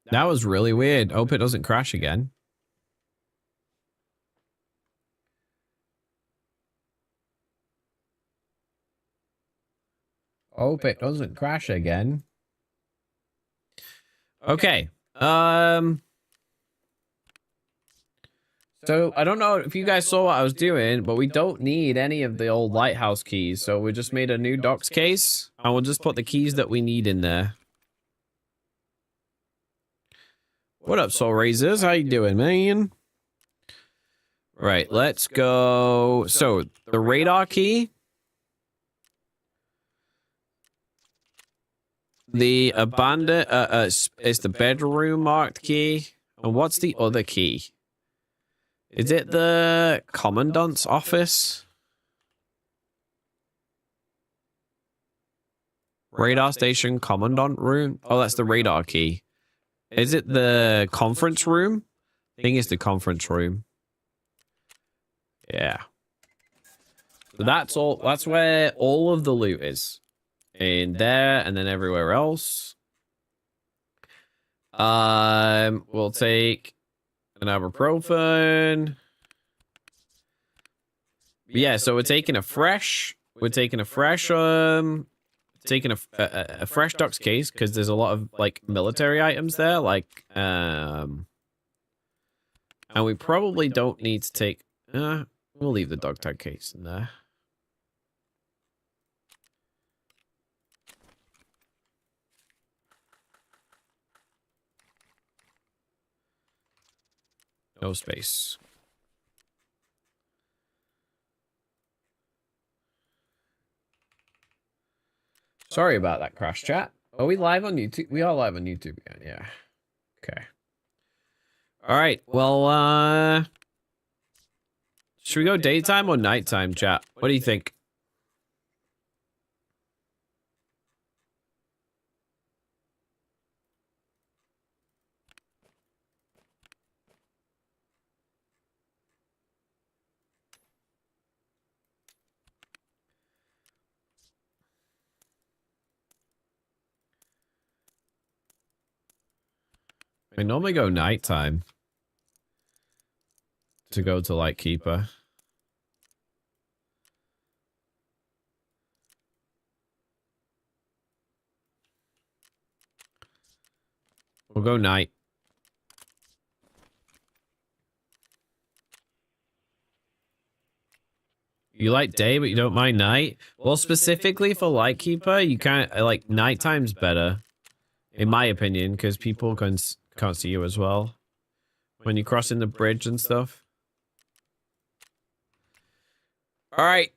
That was really weird. Hope it doesn't crash again. Hope it doesn't crash again. Okay. So I don't know if you guys saw what I was doing, but we don't need any of the old lighthouse keys. So we just made a new docks case and we'll just put the keys that we need in there. What up, Soul Razors? How you doing, man? Right, let's go. So the radar key, the abandoned, it's the bedroom marked key. And what's the other key? Is it the commandant's office? Radar station commandant room? Oh, that's the radar key. Is it the conference room? I think it's the conference room. Yeah. So that's all. That's where all of the loot is. In there and then everywhere else. We'll take an ibuprofen. Yeah, so we're taking a fresh fresh ducks case because there's a lot of like military items there, like and we probably don't need to take we'll leave the dog tag case in there. No space. Sorry about that crash, chat. Are we live on YouTube? We are live on YouTube again, yeah. Okay. All right. Well, should we go daytime or nighttime, chat? What do you think? I normally go nighttime to go to Lightkeeper. We'll go night. You like day, but you don't mind night? Well, specifically for Lightkeeper, you can't, like, nighttime's better, in my opinion, because people can't see you as well. When you're crossing the bridge and stuff. Alright.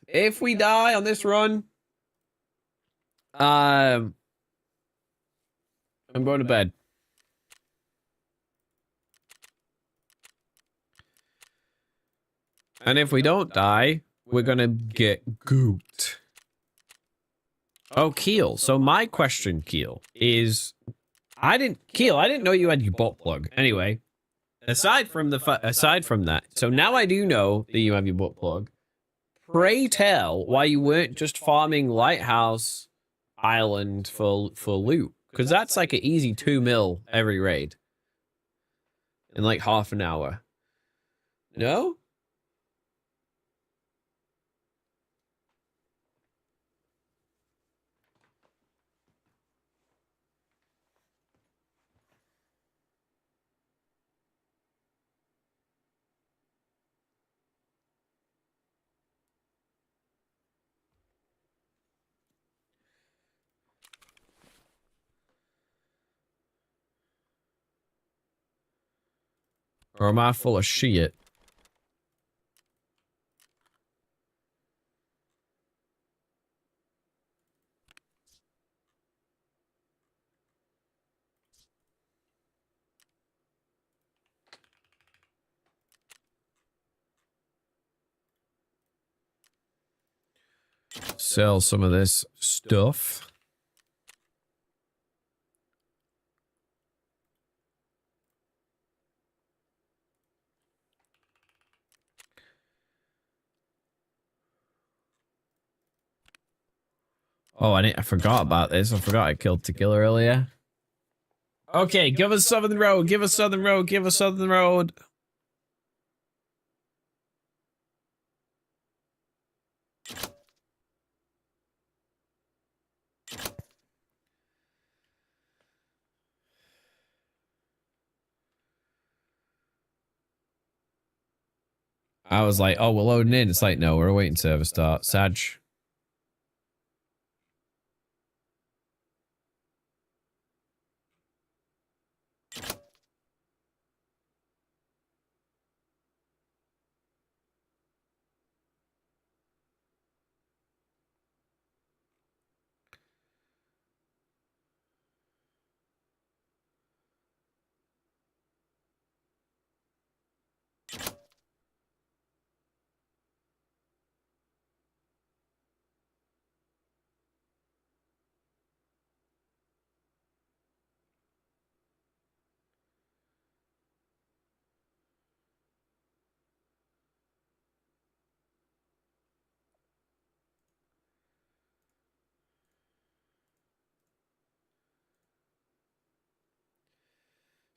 If we die on this run, I'm going to bed. And if we don't die, we're gonna get gooped. Oh, Keel. So my question, Keel, is I didn't know you had your butt plug. Anyway, aside from that, so now I do know that you have your butt plug. Pray tell why you weren't just farming Lighthouse Island for loot, because that's like an easy 2 mil every raid in like half an hour. No? Or am I full of shit? Sell some of this stuff. Oh, I forgot about this. I forgot I killed Tequila earlier. Okay, give us Southern Road. Give us Southern Road. Give us Southern Road. I was like, oh, we're loading in. It's like, no, we're waiting server start. Sag.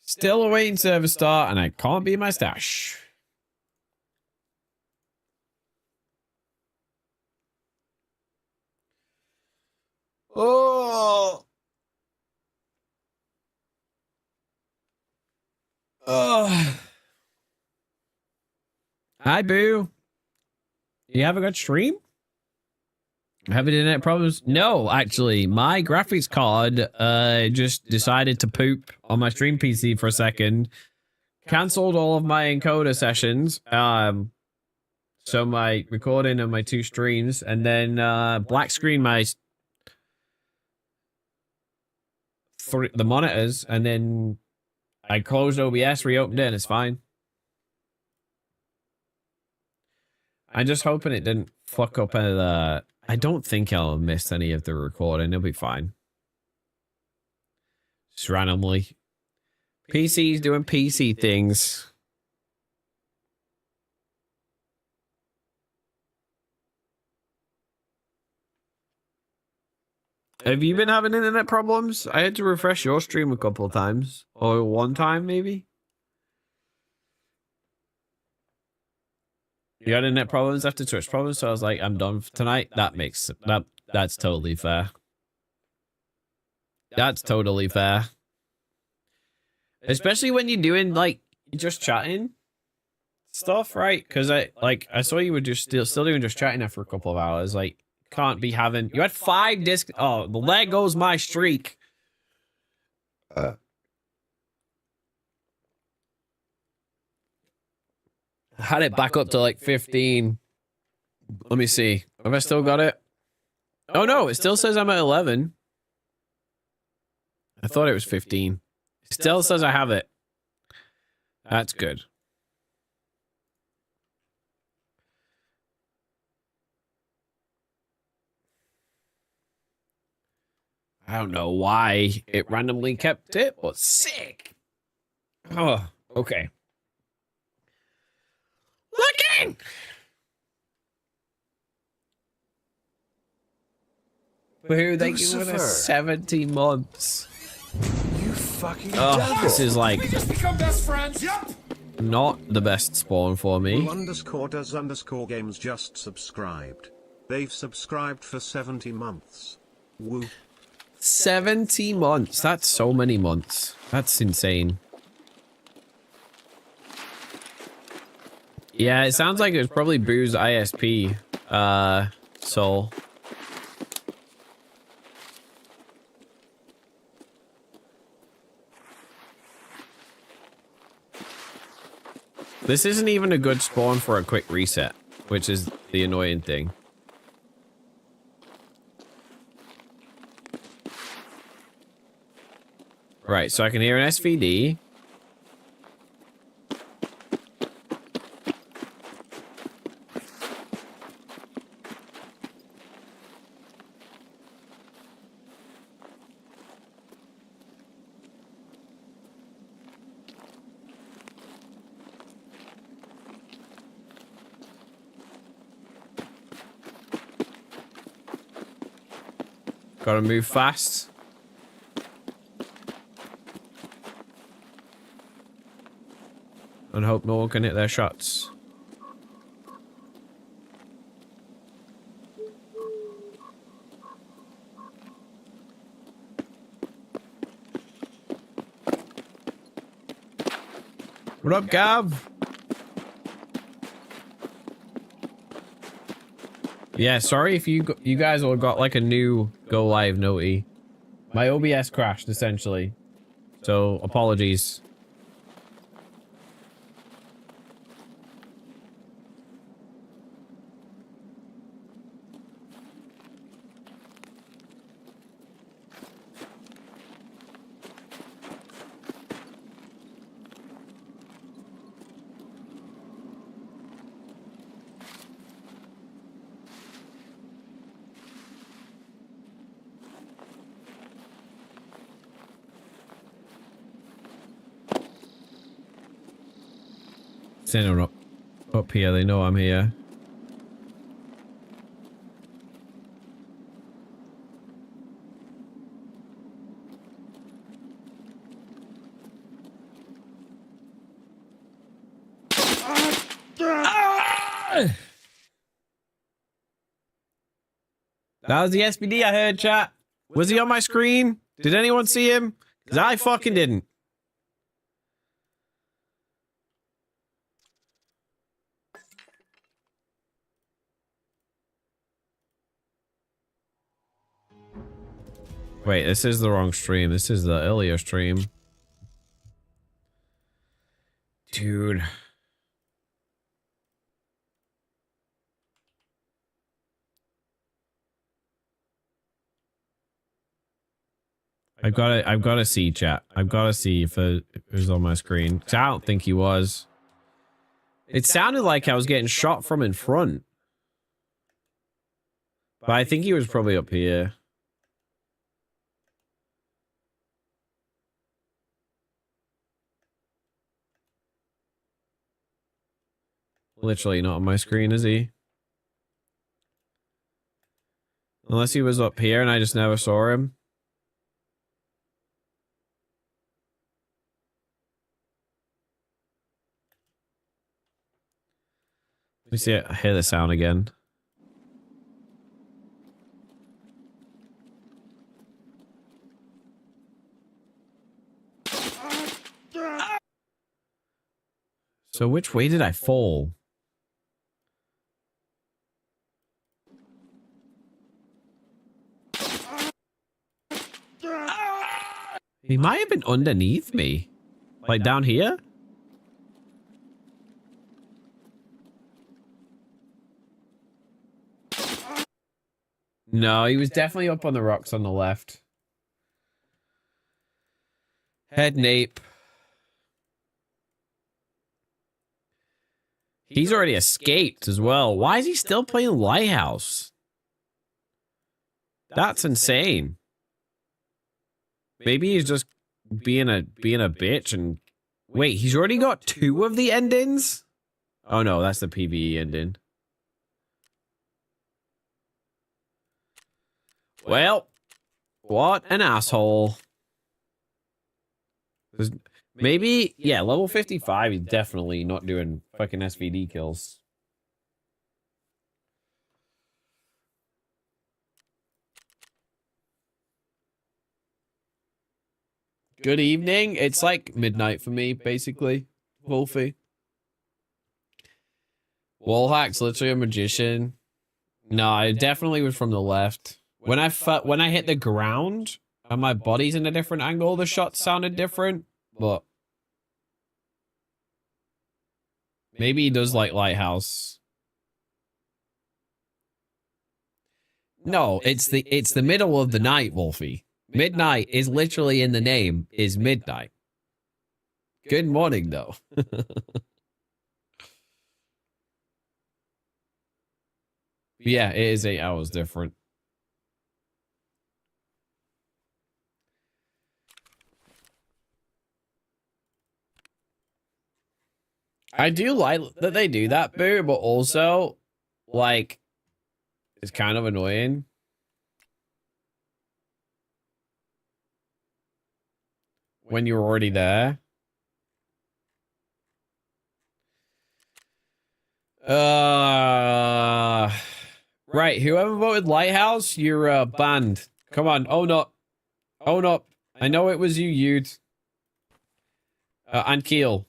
Still awaiting server start, and I can't be my stash. Oh. Oh. Hi, Boo. You have a good stream? Having internet problems? No, actually, my graphics card just decided to poop on my stream PC for a second. Cancelled all of my encoder sessions. So my recording of my 2 streams, and then black screen my the monitors, and then I closed OBS, reopened it, and it's fine. I'm just hoping it didn't fuck up any of the... I don't think I'll miss any of the recording. It'll be fine. Just randomly. PC's doing PC things. Have you been having internet problems? I had to refresh your stream a couple of times. Or one time, maybe? You had internet problems after Twitch problems, so I was like, I'm done for tonight. That's totally fair. That's totally fair. Especially when you're doing, like, just chatting stuff, right? Because I saw you were just still doing just chatting after a couple of hours. Like, can't be having... You had 5 discs... Oh, well, there goes my streak. Had it back up to like 15. Let me see. Have I still got it? Oh no, it still says I'm at 11. I thought it was 15. It still says I have it. That's good. I don't know why it randomly kept it, but sick. Oh, okay. Looking! Boo, thank you for the 70 months. You fucking this is like... We just become best friends. Yep. Not the best spawn for me. _does_games just subscribed. They've subscribed for 70 months. Woo. 70 months. That's so many months. That's insane. Yeah, it sounds like it was probably Boo's ISP. Soul. This isn't even a good spawn for a quick reset, which is the annoying thing. Right, so I can hear an SVD. Gotta move fast. And hope no one can hit their shots. What up, Gav? Yeah, sorry if you guys all got like a new go live noti. My OBS crashed essentially. So apologies. Send them up here, they know I'm here. That was the SPD I heard, chat. Was he on my screen? Did anyone see him? Because I fucking didn't. Wait, this is the wrong stream. This is the earlier stream. Dude. I've got to see, chat. I've got to see if it was on my screen. 'Cause I don't think he was. It sounded like I was getting shot from in front. But I think he was probably up here. Literally not on my screen, is he? Unless he was up here and I just never saw him. Let me see it. I hear the sound again. So which way did I fall? He might have been underneath me. Like down here? No, he was definitely up on the rocks on the left. Head nape. He's already escaped as well. Why is he still playing Lighthouse? That's insane. Maybe he's just being a bitch and wait, he's already got 2 of the endings? Oh no, that's the PvE ending. Well, what an asshole. Maybe, yeah, level 55 is definitely not doing fucking SVD kills. Good evening. It's like midnight for me, basically. Wolfie. Wallhack's literally a magician. No, it definitely was from the left. When I hit the ground and my body's in a different angle, the shots sounded different, but maybe he does like Lighthouse. No, it's the middle of the night, Wolfie. Midnight is literally in the name, is midnight. Good morning, though. Yeah, it is 8 hours different. I do like that they do that, Boo, but also, like, it's kind of annoying. when you're already there. Right. Whoever voted Lighthouse, you're banned. Come on. Own up. Own up. I know it was you, Yude. And Keel.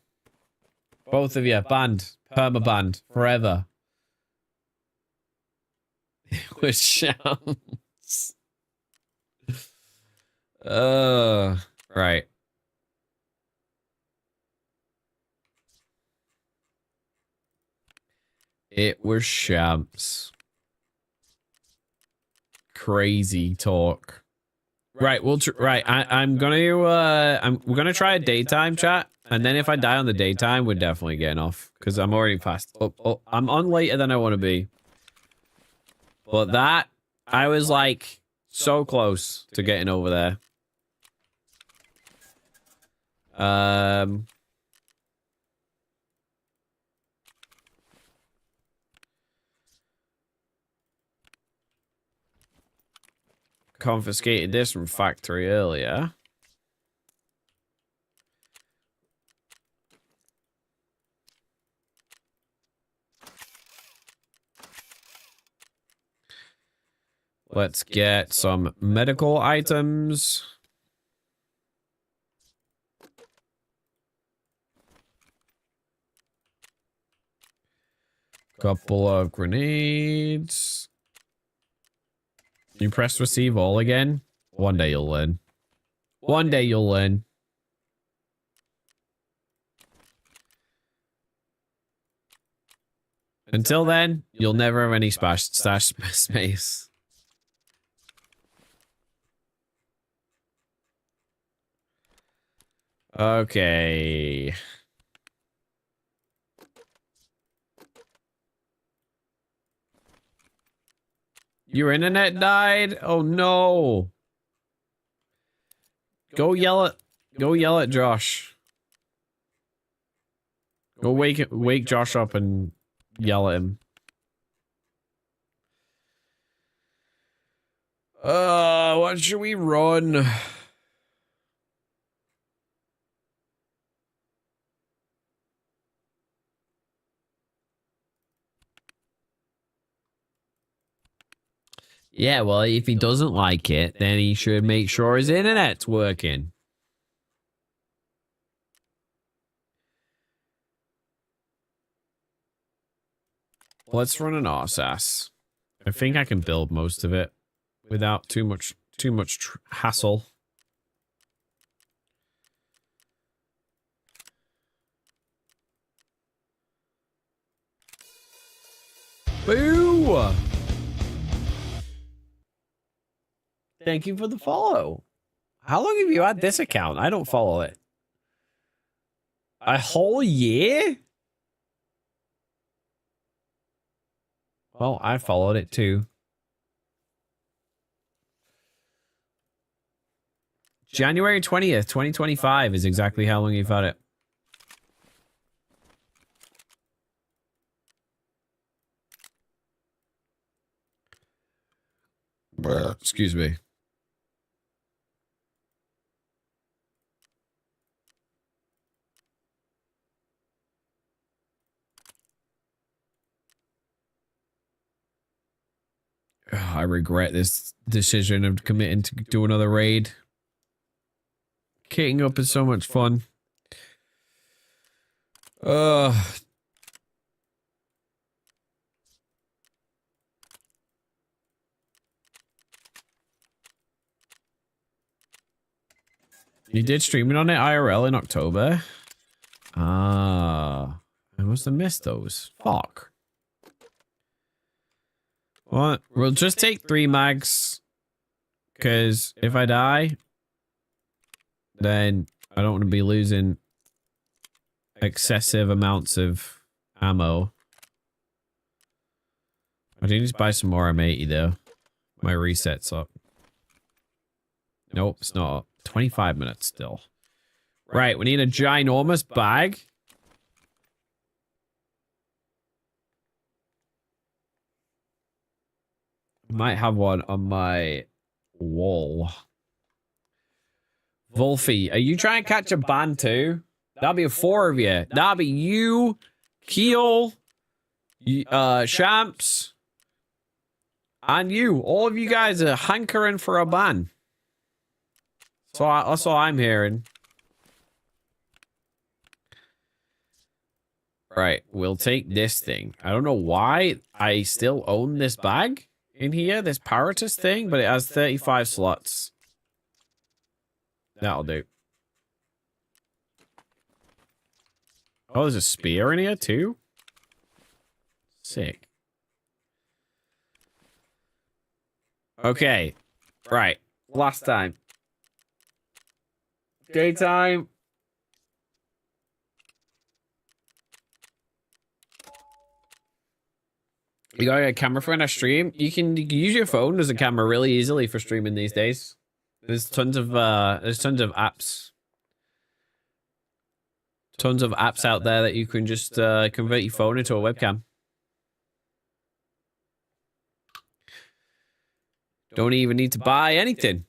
Both of you banned. Perma-banned. Forever. It was shams. Right. It was shams. Crazy talk. Right, we're gonna try a daytime chat, and then if I die on the daytime, we're definitely getting off because I'm already past. I'm on later than I want to be. But that I was like so close to getting over there. Confiscated this from factory earlier. Let's get some medical items. Couple of grenades. You press receive all again? One day you'll learn. One day you'll learn. Until then, you'll never have any stash space. Okay. Your internet died? Oh no. Go yell at Josh. Go wake Josh up and yell at him. What should we run? Yeah, well, if he doesn't like it, then he should make sure his internet's working. Let's run an RSAS. I think I can build most of it without too much hassle. Boo! Thank you for the follow. How long have you had this account? I don't follow it. A whole year? Well, I followed it too. January 20th, 2025 is exactly how long you've had it. Excuse me. I regret this decision of committing to do another raid. Kitting up is so much fun. You did streaming on it IRL in October? Ah, I must have missed those. Fuck. Well, we'll just take 3 mags. Because if I die, then I don't want to be losing excessive amounts of ammo. I do need to buy some more M80 though. My reset's up. Nope, it's not up. 25 minutes still. Right, we need a ginormous bag. Might have one on my wall. Wolfie, are you trying to catch a ban too? That'll be 4 of you. That'll be you, Keel, Shamps, and you. All of you guys are hankering for a ban. So that's all I'm hearing. Right, we'll take this thing. I don't know why I still own this bag in here, this Paratus thing, but it has 35 slots. That'll do. Oh, there's a spear in here too? Sick. Okay, right. Last time. Daytime. You got a camera for a stream? You can use your phone as a camera really easily for streaming these days. There's tons of apps. Tons of apps out there that you can just convert your phone into a webcam. Don't even need to buy anything.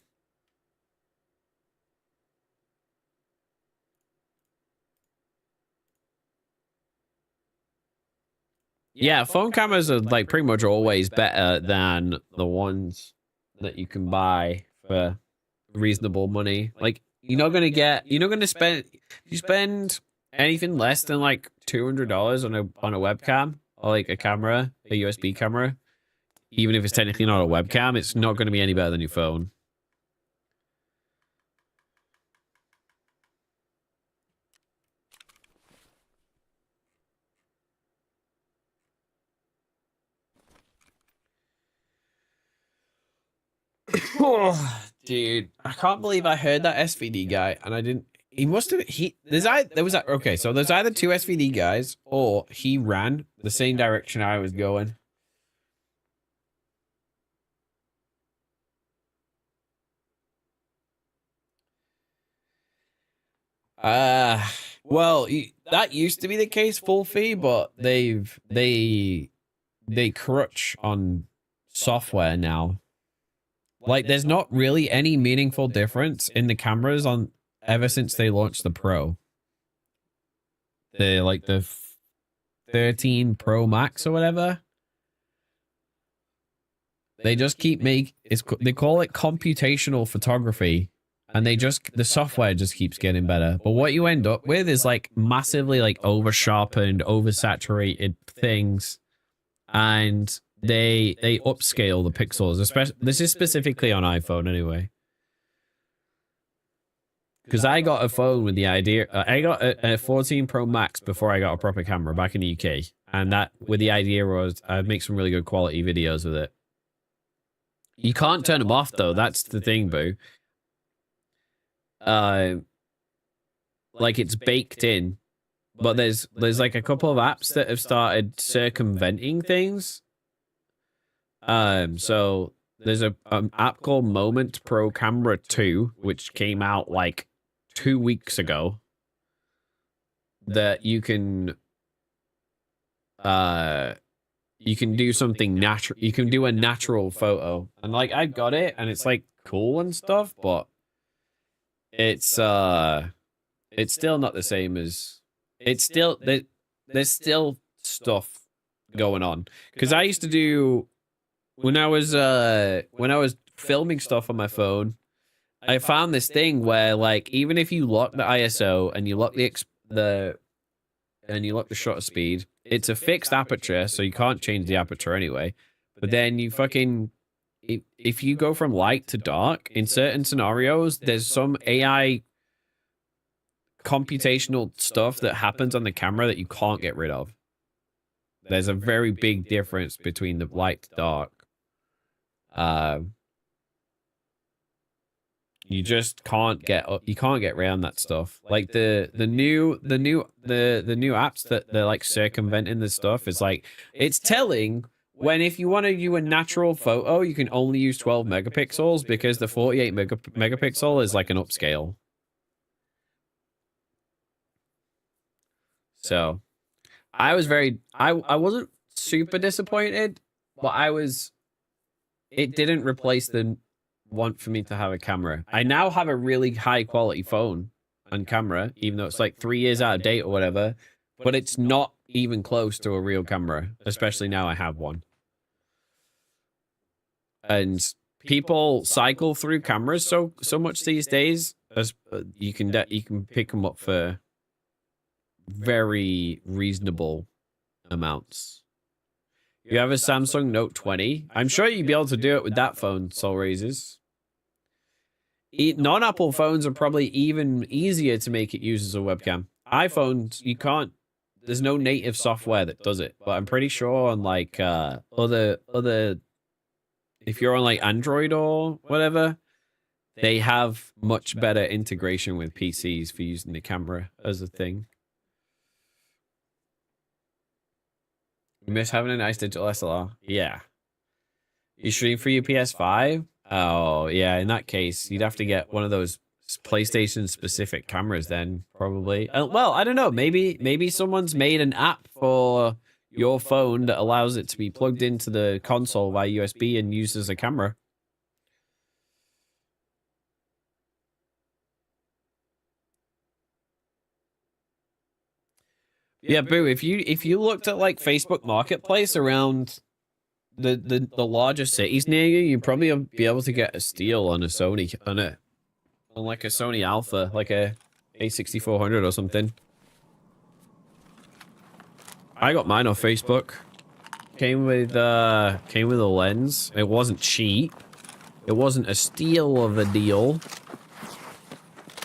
Yeah, phone cameras are like pretty much always better than the ones that you can buy for reasonable money. Like you're not gonna spend you spend anything less than like $200 on a webcam or like a camera, a USB camera. Even if it's technically not a webcam, it's not going to be any better than your phone. Oh, dude, I can't believe I heard that SVD guy and I didn't. He must have. Okay, so there's either 2 SVD guys or he ran the same direction I was going. Well, that used to be the case, full fee, but they crutch on software now. Like, there's not really any meaningful difference in the cameras on ever since they launched the Pro. The 13 Pro Max or whatever. They just keep they call it computational photography. And the software just keeps getting better. But what you end up with is like massively like over sharpened, oversaturated things. And they upscale the pixels. Especially, this is specifically on iPhone anyway. Because I got a phone with the idea, I got a 14 Pro Max before I got a proper camera back in the UK. And that, with the idea was I'd make some really good quality videos with it. You can't turn them off though, that's the thing, boo. Like it's baked in, but there's like a couple of apps that have started circumventing things. So there's an app called Moment Pro Camera 2, which came out like 2 weeks ago, that you can do something natural. You can do a natural photo, and like I got it, and it's like cool and stuff, but it's still not the same as there's still stuff going on, because I used to do when I was filming stuff on my phone. I found this thing where like even if you lock the ISO and you lock the shutter speed, it's a fixed aperture, so you can't change the aperture anyway. But then you fucking if you go from light to dark, in certain scenarios, there's some AI computational stuff that happens on the camera that you can't get rid of. There's a very big difference between the light to dark. You just can't get around that stuff. Like the new apps that they're like circumventing this stuff is like, it's telling when if you want to do a natural photo, you can only use 12 megapixels because the 48 megapixel is like an upscale. So I wasn't super disappointed, but it didn't replace the want for me to have a camera. I now have a really high quality phone and camera, even though it's like 3 years out of date or whatever, but it's not even close to a real camera, especially now I have one. And people cycle through cameras so much these days, as you can pick them up for very reasonable amounts. You have a Samsung Note 20. I'm sure you'd be able to do it with that phone, Soul Raisers. Non-Apple phones are probably even easier to make it use as a webcam. iPhones, you can't. There's no native software that does it, but I'm pretty sure on like other. If you're on like Android or whatever, they have much better integration with PCs for using the camera as a thing. You miss having a nice digital SLR? Yeah. You stream for your PS5? Oh, yeah, in that case, you'd have to get one of those PlayStation-specific cameras then, probably. Well, I don't know. Maybe someone's made an app for your phone that allows it to be plugged into the console via USB and used as a camera. Yeah, Boo, if you looked at like Facebook Marketplace around the larger cities near you, you'd probably be able to get a steal on a Sony on like a Sony Alpha, like a A6400 or something. I got mine off Facebook. Came with a lens. It wasn't cheap. It wasn't a steal of a deal.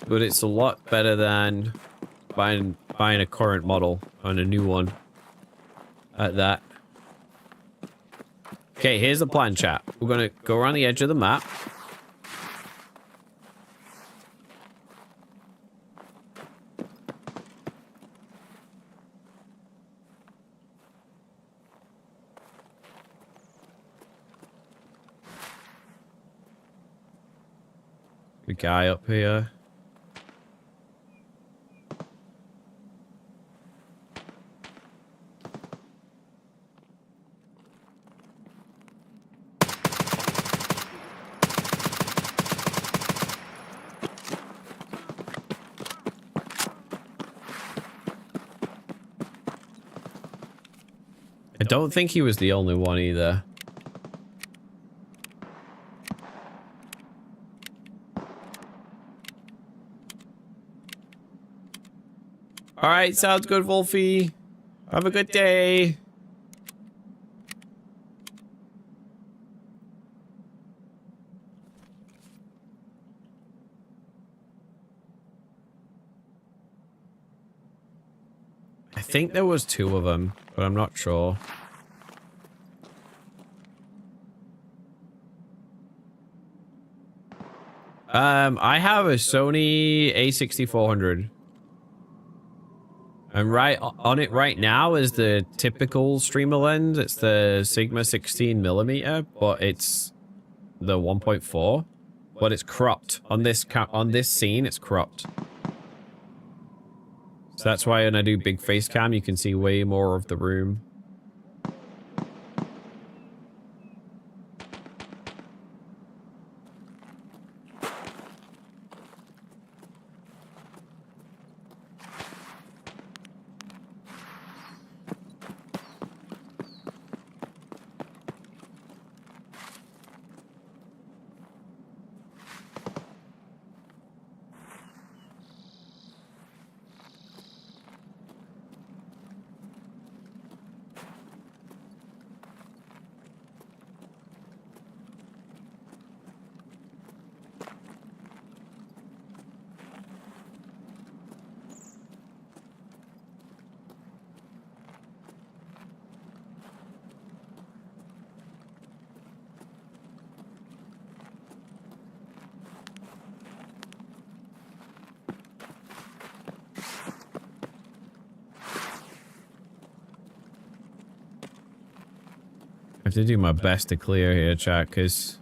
But it's a lot better than buying a current model on a new one. At that. Okay, here's the plan, chat. We're gonna go around the edge of the map. The guy up here. I don't think he was the only one either. All right, sounds good, Wolfie. Have a good day. I think there was 2 of them, but I'm not sure. I have a Sony A6400. And right on it right now is the typical streamer lens. It's the Sigma 16mm, but it's the 1.4. But it's cropped. On this scene, it's cropped. So that's why when I do big face cam, you can see way more of the room. I have to do my best to clear here, chat, because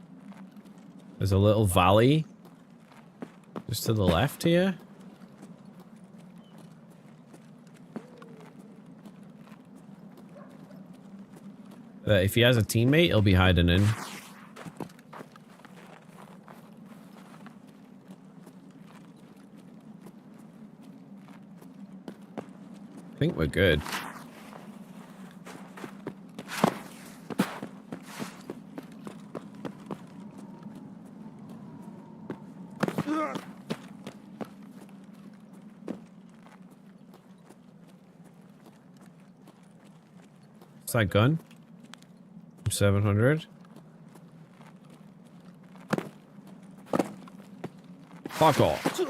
there's a little valley just to the left here. That if he has a teammate, he'll be hiding in. I think we're good. What's that gun? 700. Fuck off.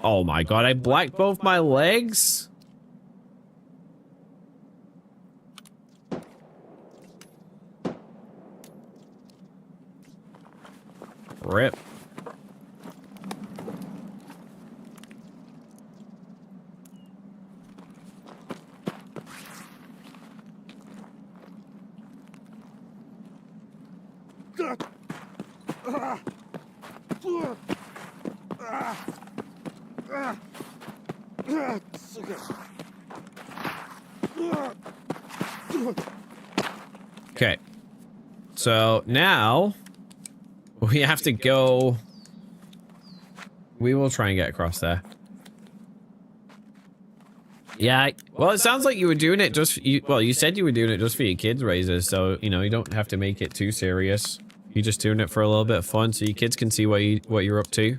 Oh my god, I blacked both my legs? Rip. Okay. So now we have to go. We will try and get across there. Yeah. Well, it sounds like you were doing it just. Well, you said you were doing it just for your kids' raises, so you know you don't have to make it too serious. You're just doing it for a little bit of fun, so your kids can see what you're up to.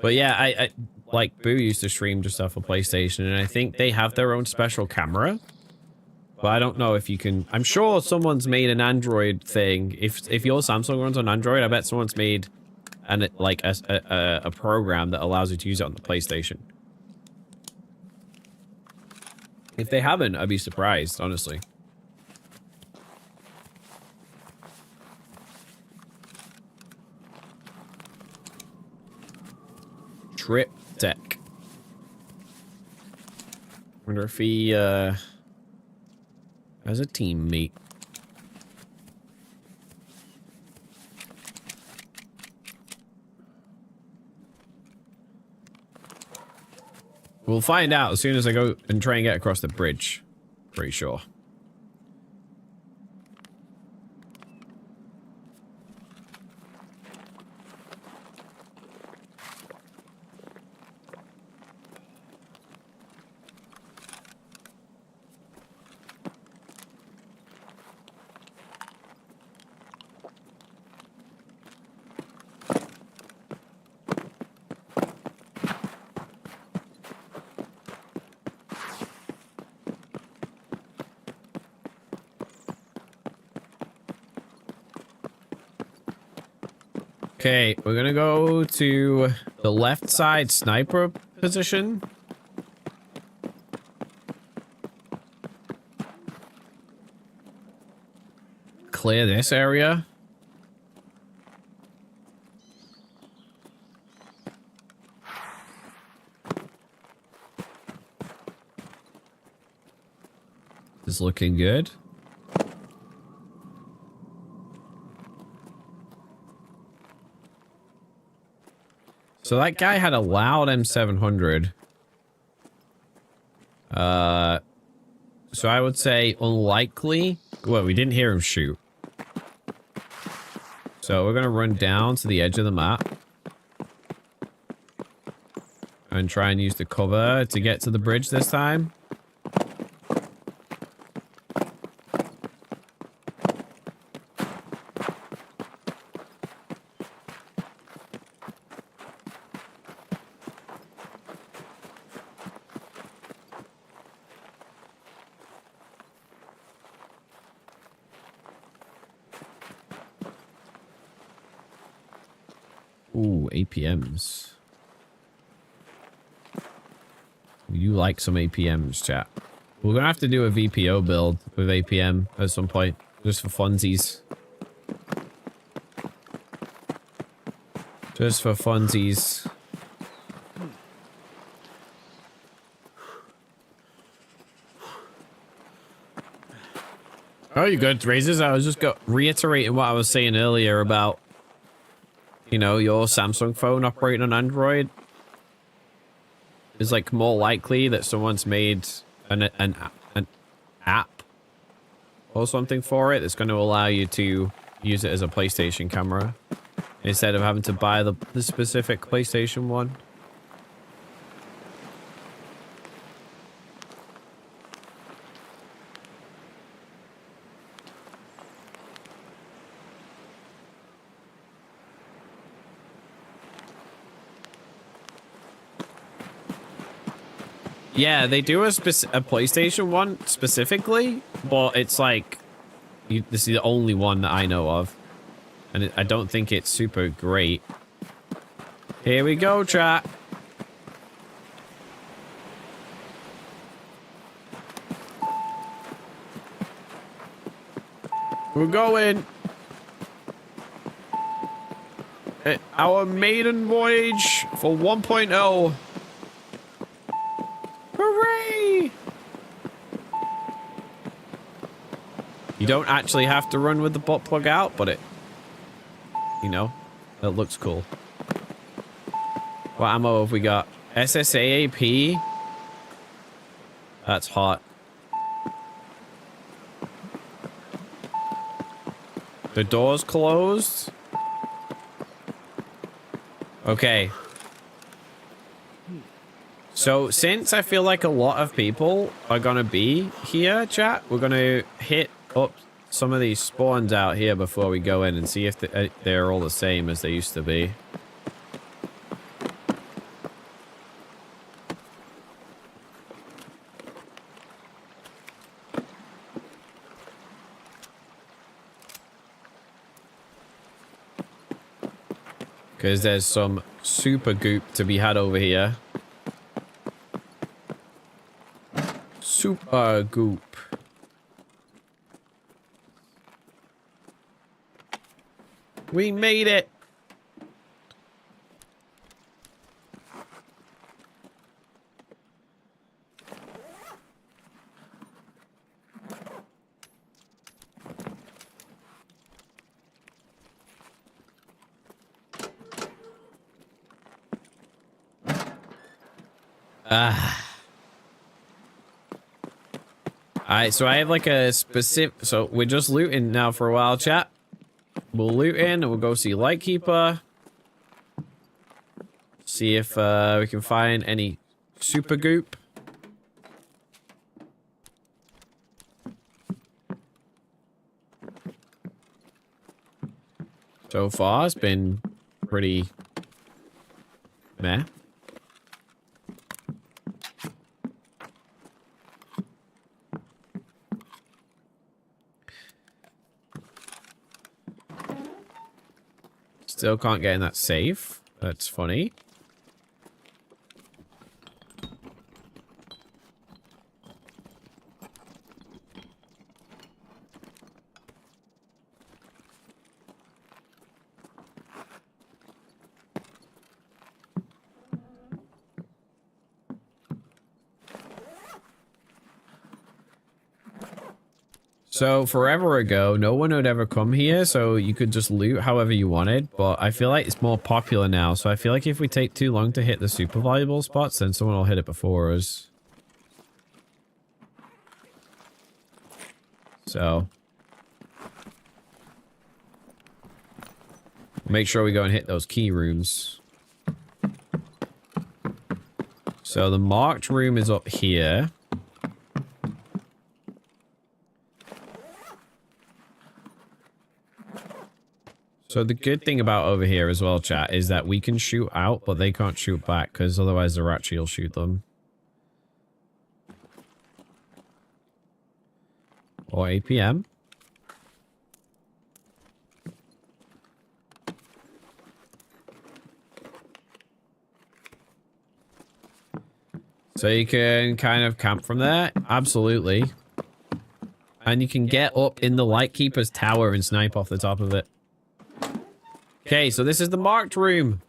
But yeah, I like Boo used to stream just off of PlayStation, and I think they have their own special camera. But I don't know if you can. I'm sure someone's made an Android thing. If your Samsung runs on Android, I bet someone's made a program that allows you to use it on the PlayStation. If they haven't, I'd be surprised, honestly. Trip deck. Wonder if he has a teammate. We'll find out as soon as I go and try and get across the bridge. Pretty sure. Okay, we're gonna go to the left side sniper position. Clear this area. Is looking good. So that guy had a loud M700. So I would say unlikely. Well, we didn't hear him shoot. So we're gonna run down to the edge of the map. And try and use the cover to get to the bridge this time. Ooh, APMs. You like some APMs, chat. We're gonna have to do a VPO build with APM at some point, just for funsies. Just for funsies. Oh, you good, Razors? I was just reiterating what I was saying earlier about, you know, your Samsung phone operating on Android is like more likely that someone's made an app or something for it that's going to allow you to use it as a PlayStation camera instead of having to buy the specific PlayStation one. Yeah, they do a PlayStation one specifically, but it's like this is the only one that I know of, and I don't think it's super great. Here we go, chat. We're going. Our maiden voyage for 1.0. Hooray! You don't actually have to run with the butt plug out, but it, you know, it looks cool. What ammo have we got? SSAAP. That's hot. The door's closed. Okay. So, since I feel like a lot of people are gonna be here, chat, we're gonna hit up some of these spawns out here before we go in and see if they're all the same as they used to be. Because there's some super goop to be had over here. Super goop. We made it. Alright, so I have like a specific... So we're just looting now for a while, chat. We'll loot in and we'll go see Lightkeeper. See if we can find any super goop. So far, it's been pretty meh. Still can't get in that safe. That's funny. So forever ago, no one would ever come here, so you could just loot however you wanted, but I feel like it's more popular now, so I feel like if we take too long to hit the super valuable spots, then someone will hit it before us. So make sure we go and hit those key rooms. So the marked room is up here. So the good thing about over here as well, chat, is that we can shoot out, but they can't shoot back, because otherwise the Ratchi will shoot them. Or APM. So you can kind of camp from there. Absolutely. And you can get up in the Lightkeeper's tower and snipe off the top of it. Okay, so this is the marked room.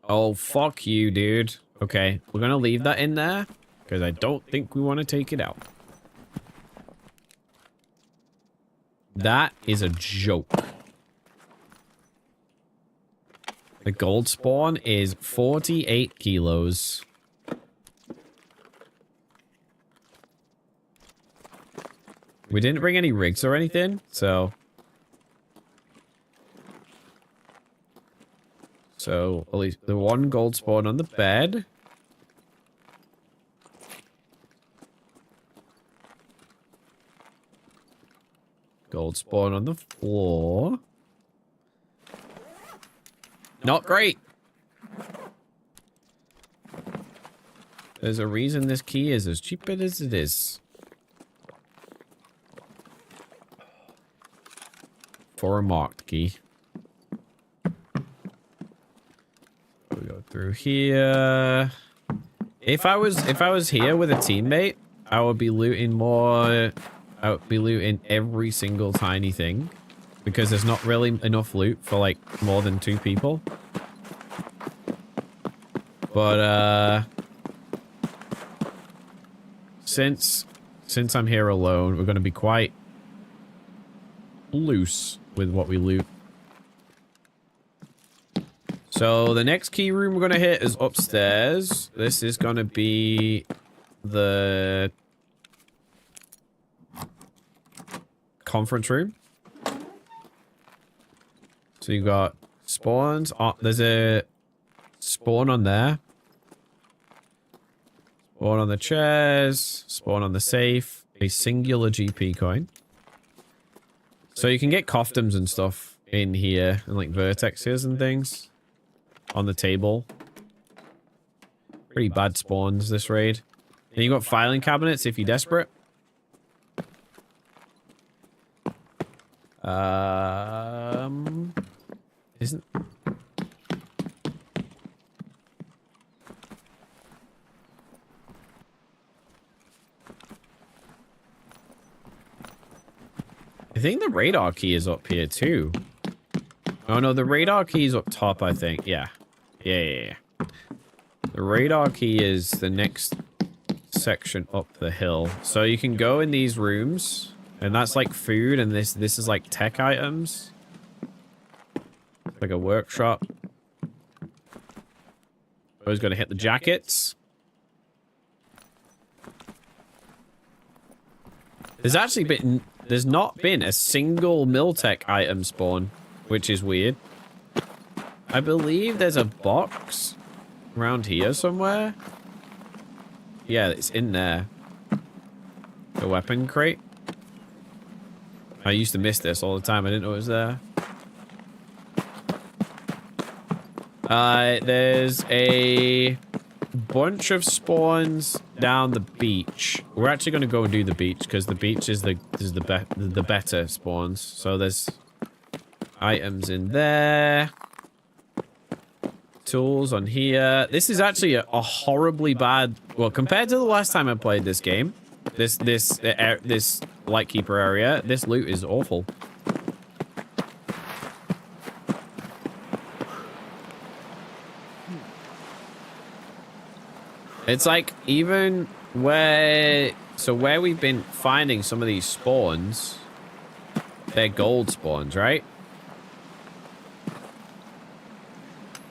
Oh, fuck you, dude. Okay, we're gonna leave that in there, because I don't think we want to take it out. That is a joke. The gold spawn is 48 kilos. We didn't bring any rigs or anything, so... So, at least the one gold spawn on the bed. Gold spawn on the floor. Not great. There's a reason this key is as cheap as it is. For a marked key. We go through here. If I was here with a teammate, I would be looting more. I would be looting every single tiny thing. Because there's not really enough loot for like more than 2 people. But since I'm here alone, we're gonna be quite loose with what we loot. So the next key room we're gonna hit is upstairs. This is gonna be the conference room. So you got spawns. Oh, there's a spawn on there. Spawn on the chairs. Spawn on the safe. A singular GP coin. So you can get costumes and stuff in here. And like vertexes and things. On the table. Pretty bad spawns this raid. And you got filing cabinets if you're desperate. Isn't... I think the radar key is up here too. Oh no, the radar key is up top, I think. Yeah. Yeah. The radar key is the next section up the hill. So you can go in these rooms, and that's like food, and this is like tech items. Like a workshop. Always got to hit the jackets. There's not been a single Miltech item spawn, which is weird. I believe there's a box around here somewhere. Yeah, it's in there. The weapon crate. I used to miss this all the time. I didn't know it was there. There's a bunch of spawns down the beach. We're actually going to go and do the beach because the beach is the better spawns. So there's items in there. Tools on here. This is actually a horribly bad. Well, compared to the last time I played this game, this Lightkeeper area, this loot is awful. It's like even where we've been finding some of these spawns, they're gold spawns, right?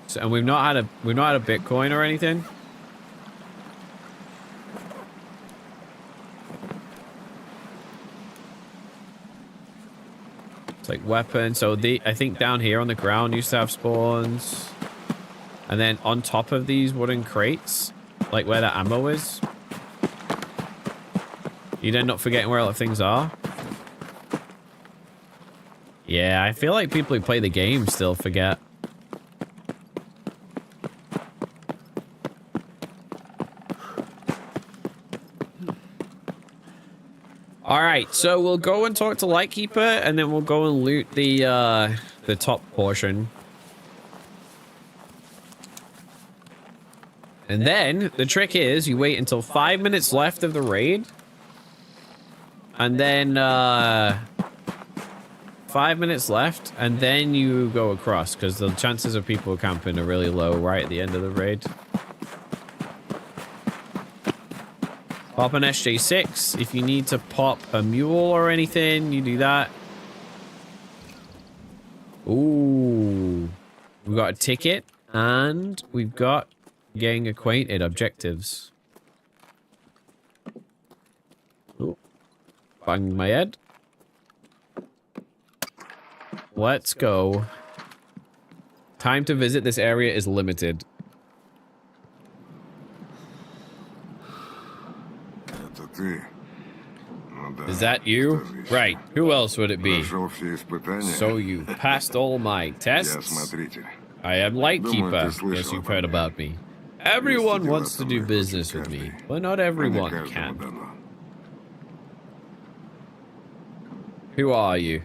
So, and we've not had a Bitcoin or anything. It's like weapons. So I think down here on the ground used to have spawns, and then on top of these wooden crates. Like where the ammo is. You'd end up forgetting where all the things are. Yeah, I feel like people who play the game still forget. Alright, so we'll go and talk to Lightkeeper, and then we'll go and loot the top portion. And then, the trick is, you wait until 5 minutes left of the raid. And then, 5 minutes left, and then you go across, because the chances of people camping are really low right at the end of the raid. Pop an SJ6. If you need to pop a mule or anything, you do that. Ooh. We've got a ticket, and we've got... Getting acquainted objectives. Ooh. Banged my head. Let's go. Time to visit this area is limited. Is that you? Right. Who else would it be? So you passed all my tests? I am Lightkeeper. Yes, you've heard about me. Everyone wants to do business with me, but not everyone can. Who are you?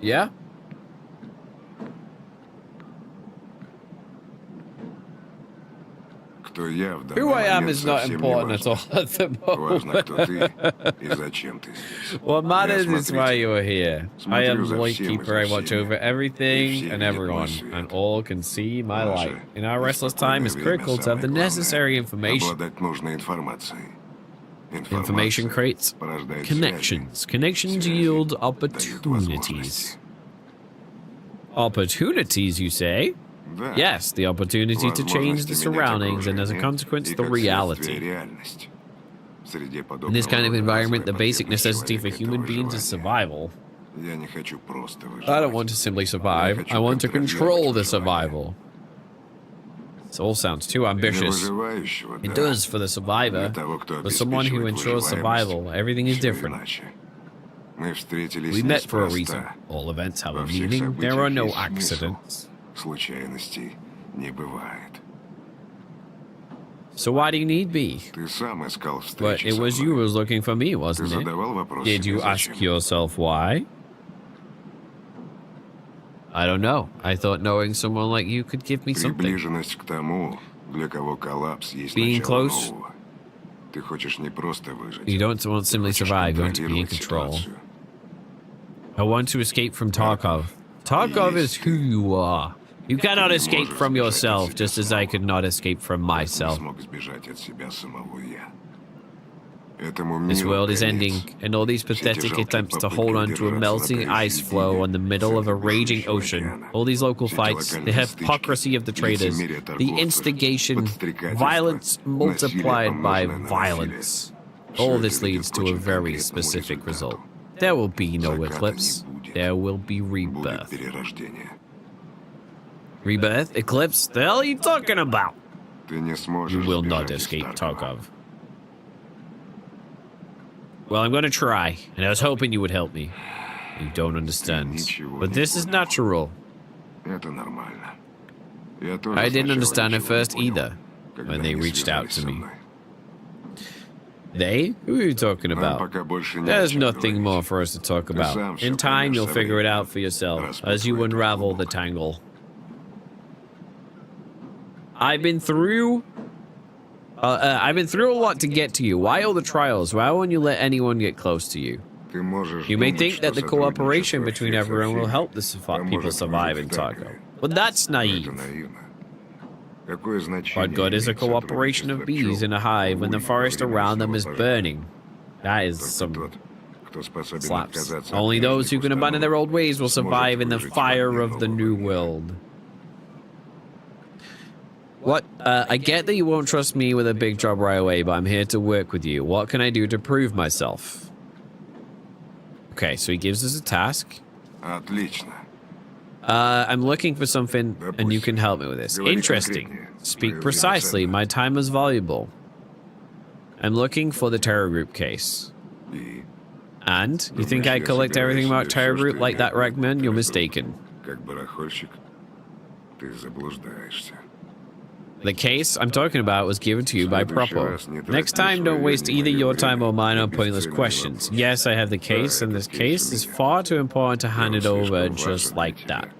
Yeah? Who I am is not important at all at the moment. What matters is why you are here. I am the lightkeeper. I watch over everything and everyone, and all can see my light. In our restless time, it's critical to have the necessary information. Information creates connections. Connections yield opportunities. Opportunities, you say? Yes, the opportunity to change the surroundings and as a consequence, the reality. In this kind of environment, the basic necessity for human beings is survival. I don't want to simply survive. I want to control the survival. This all sounds too ambitious. It does for the survivor. For someone who ensures survival, everything is different. We met for a reason. All events have a meaning. There are no accidents. So why do you need me? But it was you who was looking for me, wasn't it? Did you ask yourself why? I don't know. I thought knowing someone like you could give me something. Being close. You don't want to simply survive, you want to be in control. I want to escape from Tarkov. Tarkov is who you are. You cannot escape from yourself, just as I could not escape from myself. This world is ending, and all these pathetic attempts to hold on to a melting ice floe on the middle of a raging ocean, all these local fights, the hypocrisy of the traders, the instigation, violence multiplied by violence. All this leads to a very specific result. There will be no eclipse. There will be rebirth. Rebirth? Eclipse? The hell are you talking about? You will not escape Tarkov. Well, I'm gonna try, and I was hoping you would help me. You don't understand. But this is natural. I didn't understand at first either, when they reached out to me. They? Who are you talking about? There's nothing more for us to talk about. In time, you'll figure it out for yourself, as you unravel the tangle. I've been through a lot to get to you. Why all the trials? Why won't you let anyone get close to you? You may think that the cooperation between everyone will help the people survive in Tarkov, but that's naive. What good is a cooperation of bees in a hive when the forest around them is burning? That is some slaps. Only those who can abandon their old ways will survive in the fire of the new world. What? I get that you won't trust me with a big job right away, but I'm here to work with you. What can I do to prove myself? Okay, so he gives us a task. I'm looking for something, and you can help me with this. Interesting. Speak precisely. My time is valuable. I'm looking for the terror group case. And? You think I collect everything about terror group like that, Ragman? You're mistaken. The case I'm talking about was given to you by Propo. Next time, don't waste either your time or mine on pointless questions. Yes, I have the case, and this case is far too important to hand it over just like that.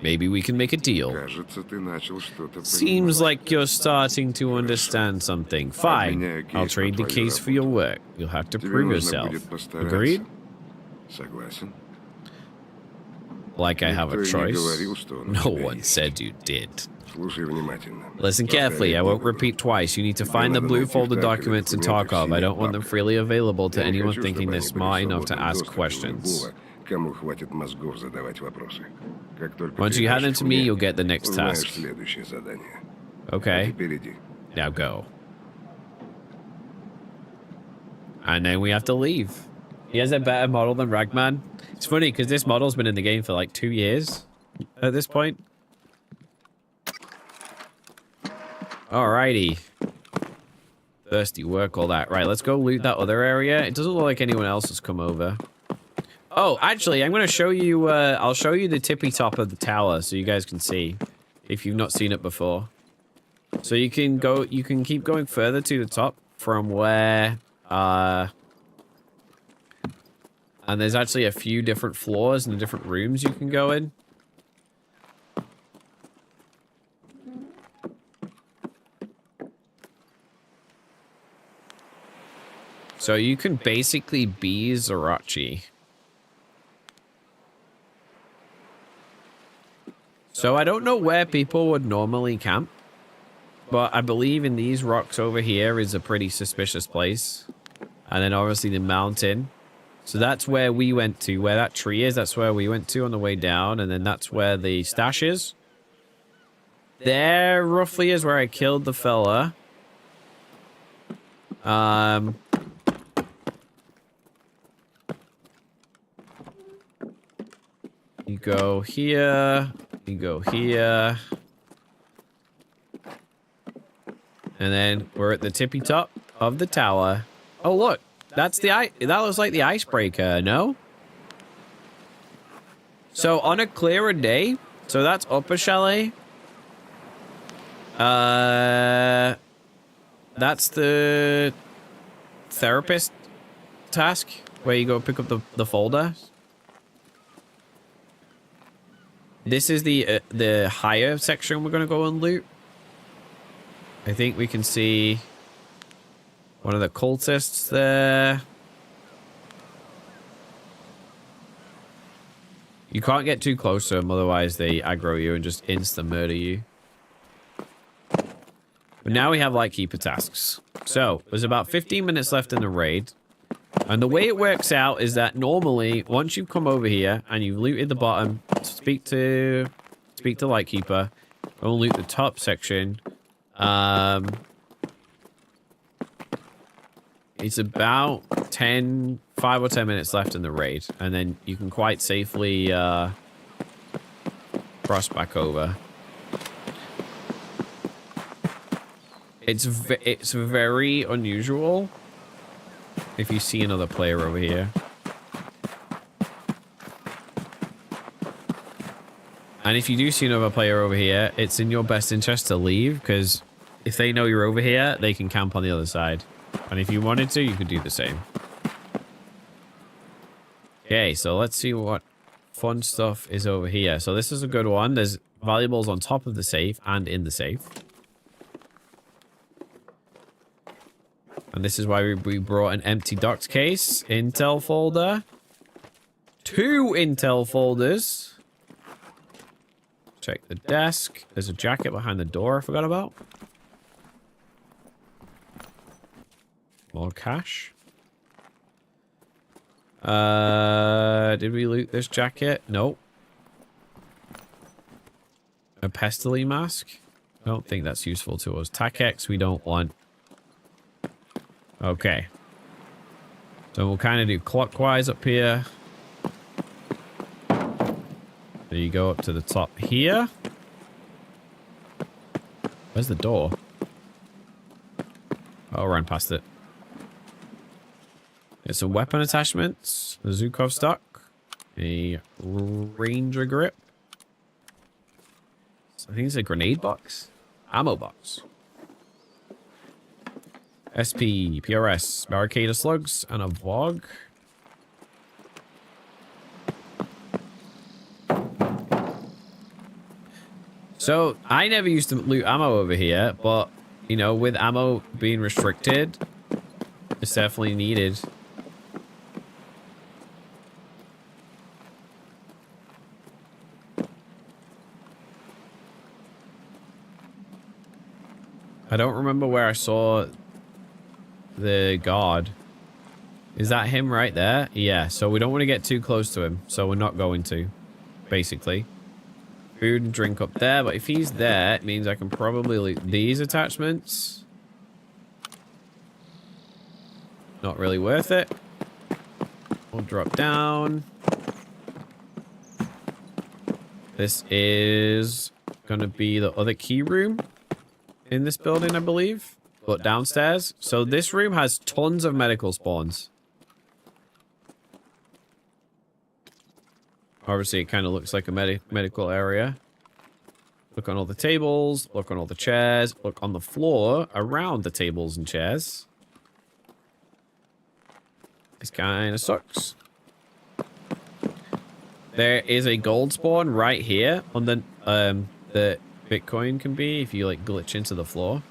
Maybe we can make a deal. Seems like you're starting to understand something. Fine, I'll trade the case for your work. You'll have to prove yourself. Agreed? Like I have a choice? No one said you did. Listen carefully, I won't repeat twice. You need to find the blue folder documents in Tarkov. I don't want them freely available to anyone thinking they're smart enough to ask questions. Once you hand them to me, you'll get the next task. Okay. Now go. And then we have to leave. He has a better model than Ragman. It's funny because this model's been in the game for like 2 years at this point. Alrighty. Thirsty work, all that. Right, let's go loot that other area. It doesn't look like anyone else has come over. Oh, actually, I'm going to show you, I'll show you the tippy top of the tower so you guys can see if you've not seen it before. So you can keep going further to the top from where, and there's actually a few different floors and different rooms you can go in. So you can basically be Zerachi. So I don't know where people would normally camp, but I believe in these rocks over here is a pretty suspicious place. And then obviously the mountain. So that's where we went to. Where that tree is, that's where we went to on the way down. And then that's where the stash is. There roughly is where I killed the fella. You go here. You go here. And then we're at the tippy top of the tower. Oh, look. That's that looks like the icebreaker, no? So on a clearer day, so that's Upper Chalet. That's the therapist task where you go pick up the folder. This is the higher section we're gonna go and loot. I think we can see one of the cultists there. You can't get too close to them, otherwise they aggro you and just insta-murder you. But now we have Lightkeeper tasks. So, there's about 15 minutes left in the raid. And the way it works out is that normally, once you've come over here and you've looted the bottom, speak to Lightkeeper, go and loot the top section. It's about 5 or 10 minutes left in the raid, and then you can quite safely cross back over. It's very unusual if you see another player over here. And if you do see another player over here, it's in your best interest to leave, because if they know you're over here, they can camp on the other side. And if you wanted to, you could do the same. Okay, so let's see what fun stuff is over here. So this is a good one. There's valuables on top of the safe and in the safe. And this is why we brought an empty docked case. Intel folder. 2 intel folders. Check the desk. There's a jacket behind the door I forgot about. More cash. Did we loot this jacket? Nope. A pestily mask? I don't think that's useful to us. Takex we don't want. Okay. So we'll kind of do clockwise up here. There you go up to the top here. Where's the door? I'll run past it. There's some weapon attachments. The Zukov stock. A Ranger grip. I think it's a grenade box. Ammo box. SP, PRS, barricade of slugs, and a VOG. So, I never used to loot ammo over here, but, you know, with ammo being restricted, it's definitely needed. I don't remember where I saw the guard. Is that him right there? Yeah, so we don't want to get too close to him, so we're not going to, basically. Food and drink up there, but if he's there, it means I can probably loot these attachments. Not really worth it. We'll drop down. This is gonna be the other key room in this building, I believe. But downstairs. So this room has tons of medical spawns. Obviously, it kind of looks like a medical area. Look on all the tables. Look on all the chairs. Look on the floor around the tables and chairs. This kind of sucks. There is a gold spawn right here on the Bitcoin can be if you like glitch into the floor.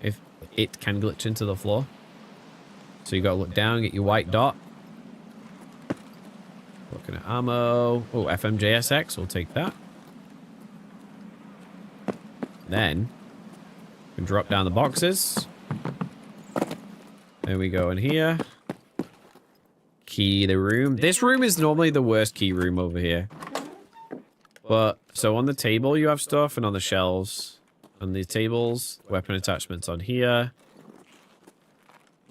If it can glitch into the floor. So you gotta look down, get your white dot. Looking at ammo. Oh, FMJSX, we'll take that. Then we can drop down the boxes. There we go in here. Key the room. This room is normally the worst key room over here. But, so on the table you have stuff, and on the shelves. On the tables, weapon attachments on here.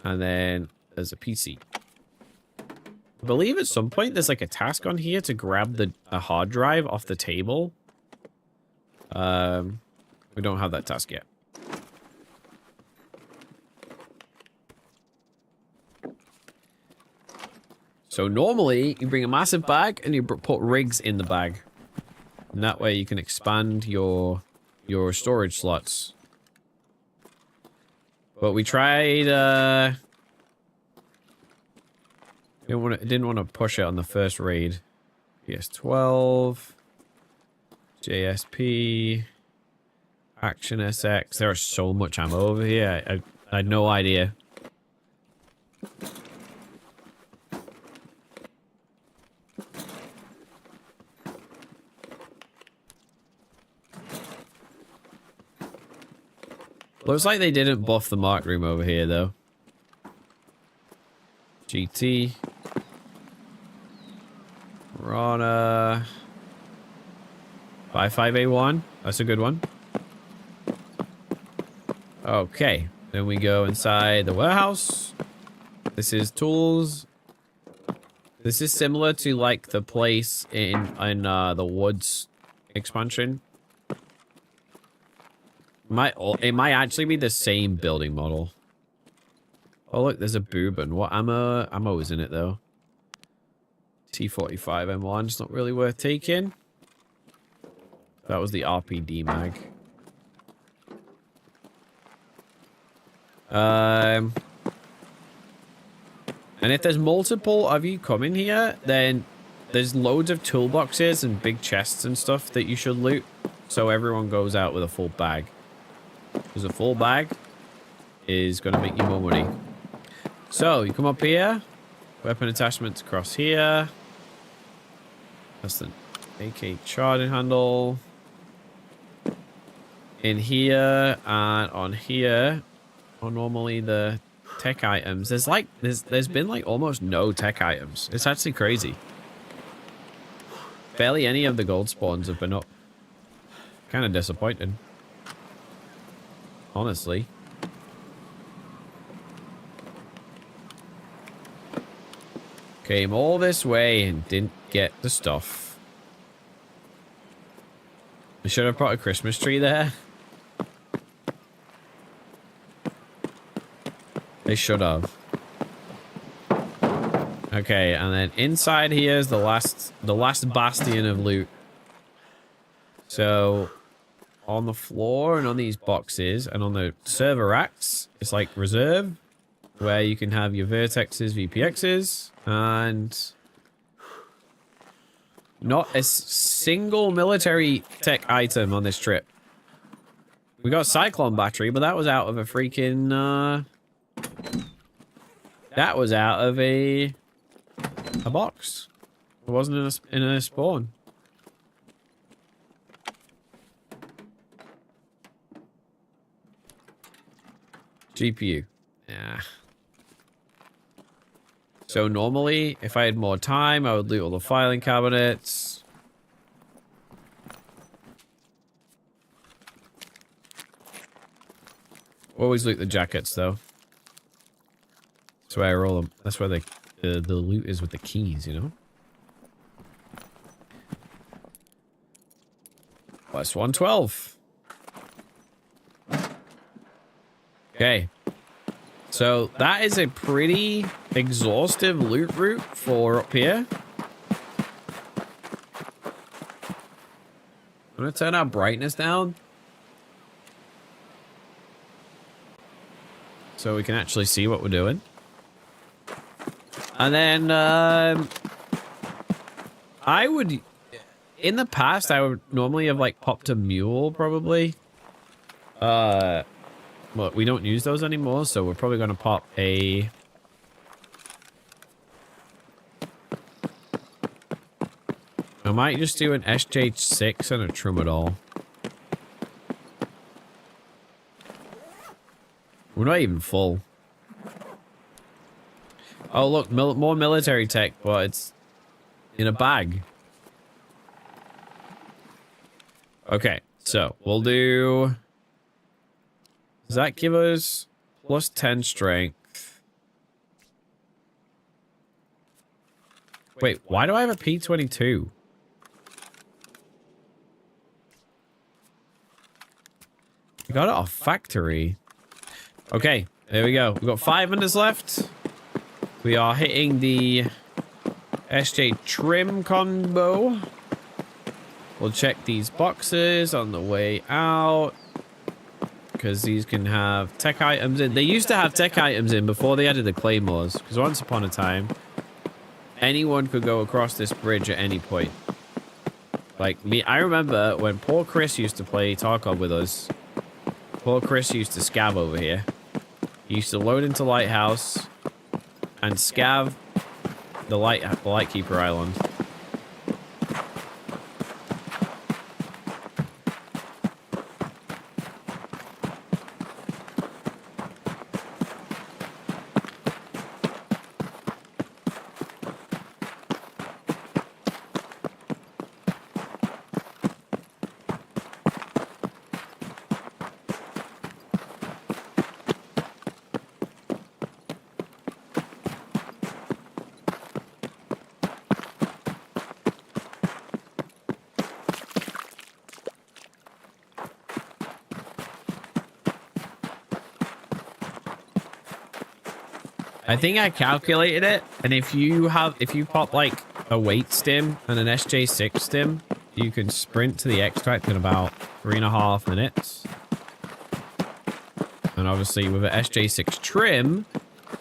And then there's a PC. I believe at some point there's like a task on here to grab a hard drive off the table. We don't have that task yet. So normally, you bring a massive bag and you put rigs in the bag. And that way you can expand your storage slots. But we tried, didn't want to push it on the first raid. PS12, JSP, Action SX. There is so much ammo over here. I had no idea. Looks like they didn't buff the mark room over here, though. GT. We're on, 55A1. That's a good one. Okay. Then we go inside the warehouse. This is tools. This is similar to, like, the place in the Woods expansion. It might actually be the same building model. Oh look, there's a boobin. What ammo is in it though? T45 M1. It's not really worth taking. That was the RPD mag. And if there's multiple of you coming here, then there's loads of toolboxes and big chests and stuff that you should loot. So everyone goes out with a full bag. Because a full bag is going to make you more money. So, you come up here. Weapon attachments across here. That's the AK charging handle. In here and on here are normally the tech items. There's been like almost no tech items. It's actually crazy. Barely any of the gold spawns have been up. Kind of disappointed. Honestly. Came all this way and didn't get the stuff. I should have put a Christmas tree there. They should have. Okay, and then inside here is the last bastion of loot. So on the floor and on these boxes and on the server racks, it's like reserve, where you can have your vertexes, VPXs, and not a single military tech item on this trip. We got a Cyclone battery, but that was out of a freaking, that was out of a box. It wasn't in a spawn. GPU. Yeah. So normally, if I had more time, I would loot all the filing cabinets. Always loot the jackets, though. That's where I roll them. That's where the loot is with the keys, you know? Plus 112. Okay. So that is a pretty exhaustive loot route for up here. I'm gonna turn our brightness down so we can actually see what we're doing. And then I would, in the past, I would normally have like popped a mule probably. But we don't use those anymore, so we're probably gonna pop a. I might just do an SJ6 and a Trimadol. We're not even full. Oh, look, more military tech, but it's in a bag. Okay, so we'll do... Does that give us plus 10 strength? Wait, why do I have a P22? I got it off factory. Okay, there we go. We've got 5 minutes left. We are hitting the SJ trim combo. We'll check these boxes on the way out. Because these can have tech items in. They used to have tech items in before they added the claymores. Because once upon a time, anyone could go across this bridge at any point. Like me, I remember when poor Chris used to play Tarkov with us. Poor Chris used to scav over here. He used to load into Lighthouse and scav the Lightkeeper Island. I think I calculated it, and if you pop like a weight stim and an SJ6 stim, you can sprint to the extract in about 3.5 minutes. And obviously with an SJ6 trim,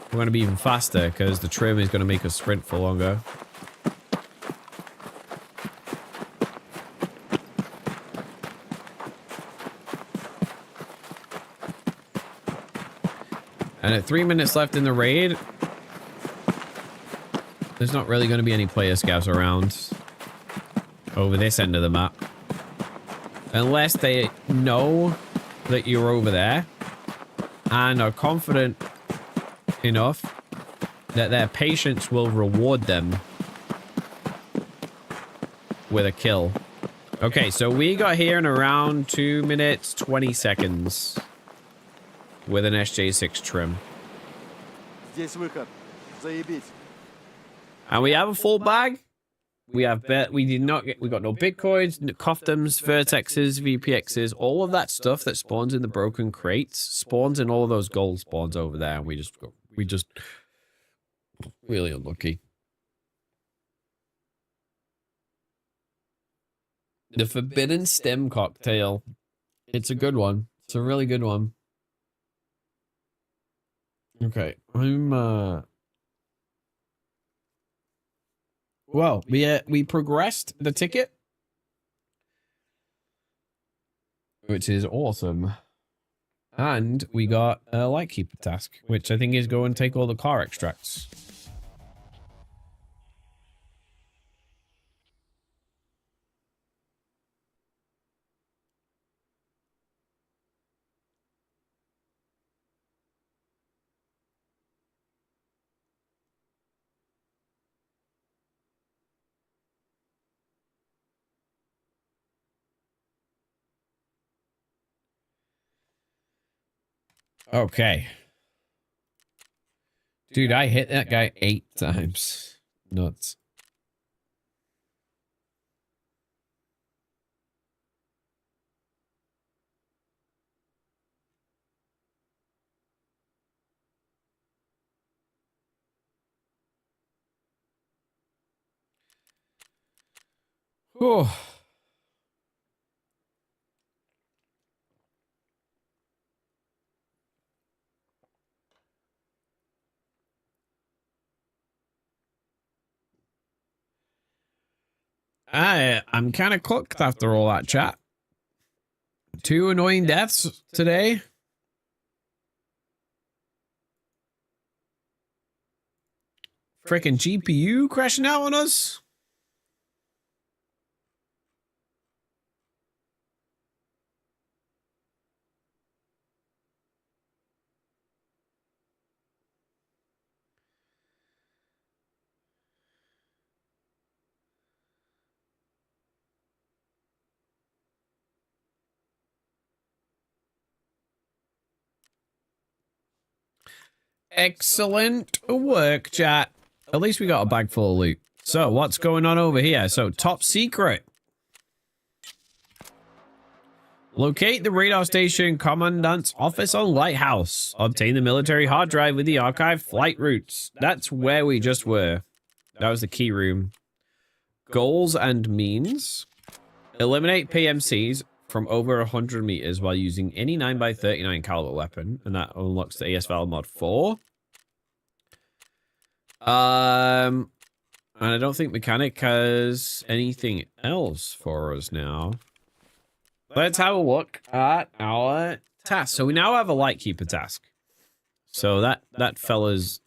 we're going to be even faster because the trim is going to make us sprint for longer. And at 3 minutes left in the raid, there's not really going to be any player scouts around over this end of the map. Unless they know that you're over there and are confident enough that their patience will reward them with a kill. Okay, so we got here in around 2 minutes, 20 seconds. With an SJ6 trim. And we have a full bag. We got no bitcoins, customs, vertexes, VPXs, all of that stuff that spawns in the broken crates spawns in all of those gold spawns over there, and we just really unlucky. The Forbidden Stem cocktail. It's a good one. It's a really good one. Okay, well, we progressed the ticket, which is awesome. And we got a Lightkeeper task, which I think is go and take all the car extracts. Okay. Dude, I hit that guy 8 times. Nuts. Oh. I'm kind of cooked after all that chat. 2 annoying deaths today. Freaking GPU crashing out on us. Excellent work, chat. At least we got a bag full of loot. So, what's going on over here? So, top secret. Locate the radar station commandant's office on Lighthouse. Obtain the military hard drive with the archive flight routes. That's where we just were. That was the key room. Goals and means. Eliminate PMCs from over 100 meters while using any 9x39 caliber weapon. And that unlocks the ASVAL mod 4. And I don't think mechanic has anything else for us now. Let's have a look at our task. So we now have a lightkeeper task. So that fella's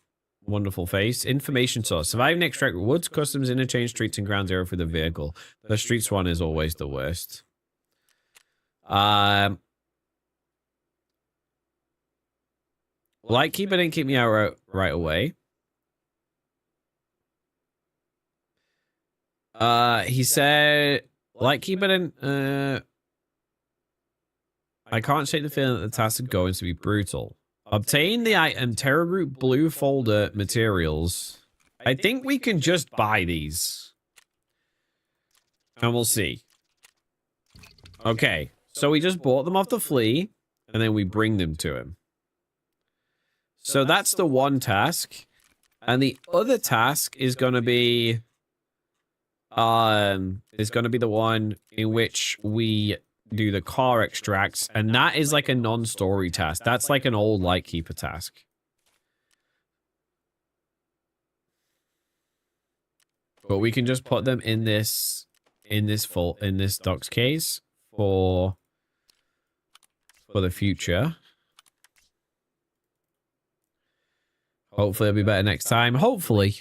wonderful face. Information source. Survive and extract woods, customs, interchange, streets, and ground zero for the vehicle. The streets one is always the worst. Lightkeeper didn't keep me out right away. He said Lightkeeper didn't I can't shake the feeling that the task is going to be brutal. Obtain the item Terror Group Blue Folder materials. I think we can just buy these. And we'll see. Okay, so we just bought them off the flea, and then we bring them to him. So that's the one task. And the other task is going to be... the one in which we do the car extracts, and that is like a non-story task. That's like an old Lightkeeper task. But we can just put them in this doc's case for the future. Hopefully it'll be better next time. Hopefully.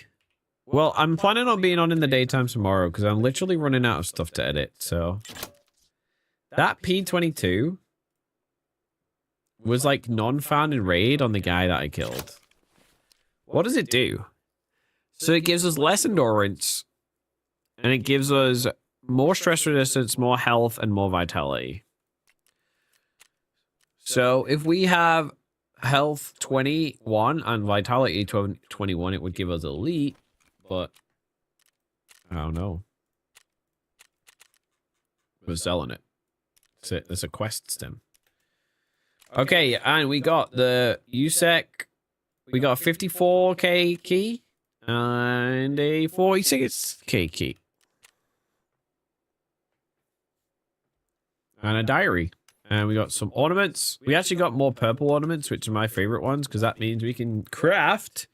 Well, I'm planning on being on in the daytime tomorrow because I'm literally running out of stuff to edit, so... That P22 was like non-found in raid on the guy that I killed. What does it do? So it gives us less endurance, and it gives us more stress resistance, more health, and more vitality. So if we have health 21 and vitality 21, it would give us elite, but I don't know. We're selling it. There's a quest stem. Okay, and we got the USEC. We got a 54k key and a 46k key. And a diary. And we got some ornaments. We actually got more purple ornaments, which are my favorite ones, because that means we can craft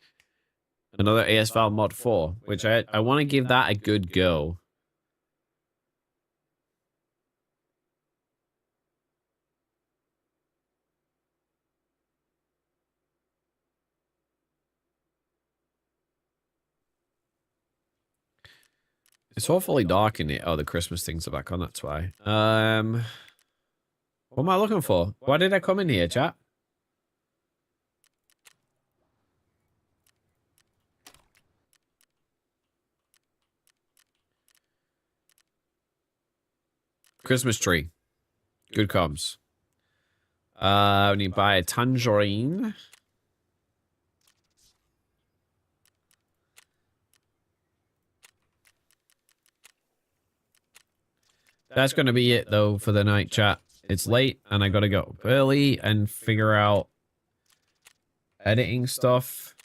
another ASVAL mod 4, which I want to give that a good go. It's awfully dark in here. Oh, the Christmas things are back on, that's why. What am I looking for? Why did I come in here, chat? Christmas tree. Good comms. We need to buy a tangerine. That's going to be it, though, for the night, chat. It's late, and I got to go up early and figure out editing stuff.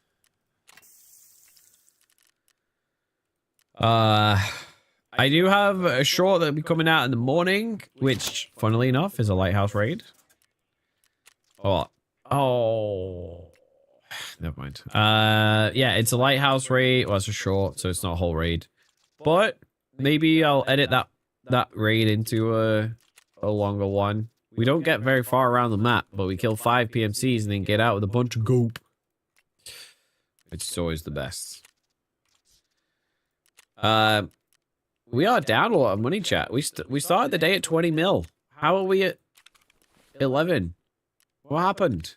I I do have a short that'll be coming out in the morning, which, funnily enough, is a lighthouse raid. Oh, never mind. Yeah, it's a lighthouse raid. Well, it's a short, so it's not a whole raid. But maybe I'll edit that raid into a longer one. We don't get very far around the map, but we kill 5 PMCs and then get out with a bunch of goop. Which is always the best. We are down a lot of money, chat. We started the day at 20 mil. How are we at 11? What happened?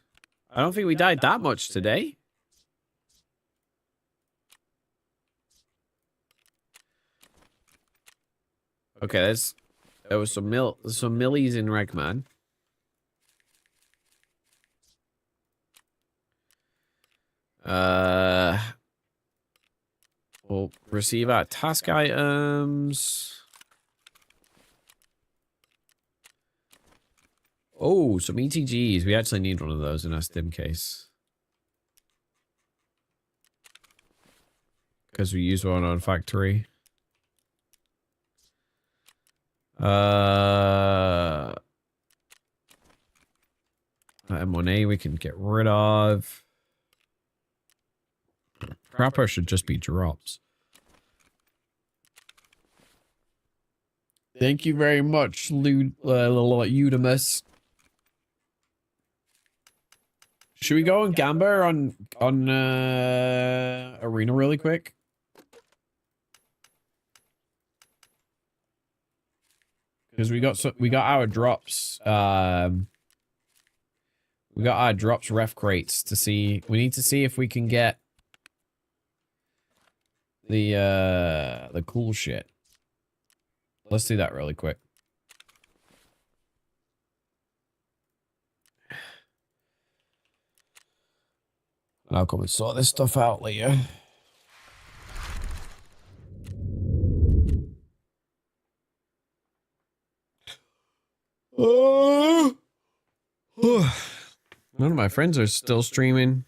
I don't think we died that much today. Okay, there was some millies in Regman. We'll receive our task items. Oh, some ETGs. We actually need one of those in our stim case. Because we use one on factory. That M1A we can get rid of. Kappa should just be drops. Thank you very much, Udamus. Should we go on Gamba on Arena really quick? Because we got our drops. We got our drops ref crates to see. We need to see if we can get the cool shit. Let's do that really quick. And I'll come and sort this stuff out later. Oh. None of my friends are still streaming.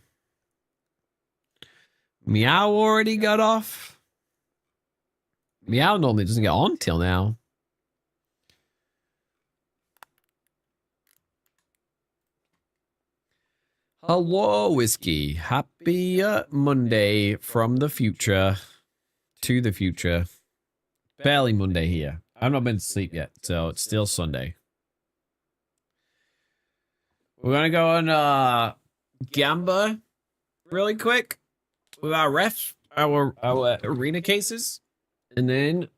Meow already got off. Meow normally doesn't get on till now. Hello, Whiskey. Happy Monday from the future to the future. Barely Monday here. I've not been to sleep yet, so it's still Sunday. We're gonna go on Gamba really quick with our ref, our arena cases, and then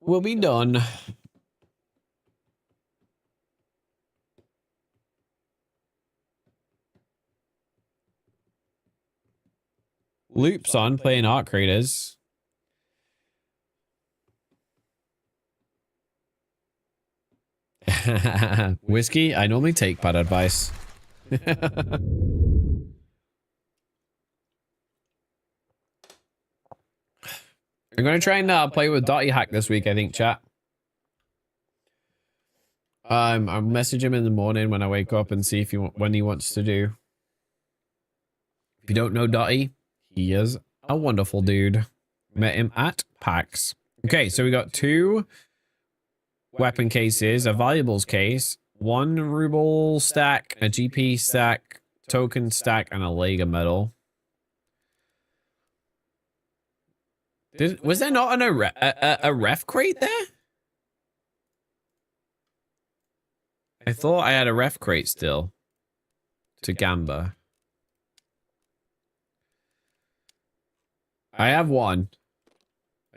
we'll be done. Loops on playing art creators. Whiskey, I normally take bad advice. I'm gonna try and play with Dotty Hack this week, I think, chat. I'll message him in the morning when I wake up and see if when he wants to do. If you don't know Dotty, he is a wonderful dude. Met him at PAX. Okay, so we got 2 weapon cases, a valuables case, 1 ruble stack, a GP stack, token stack, and a Lega medal. Was there not a ref crate there? I thought I had a ref crate still to Gamba. I have 1.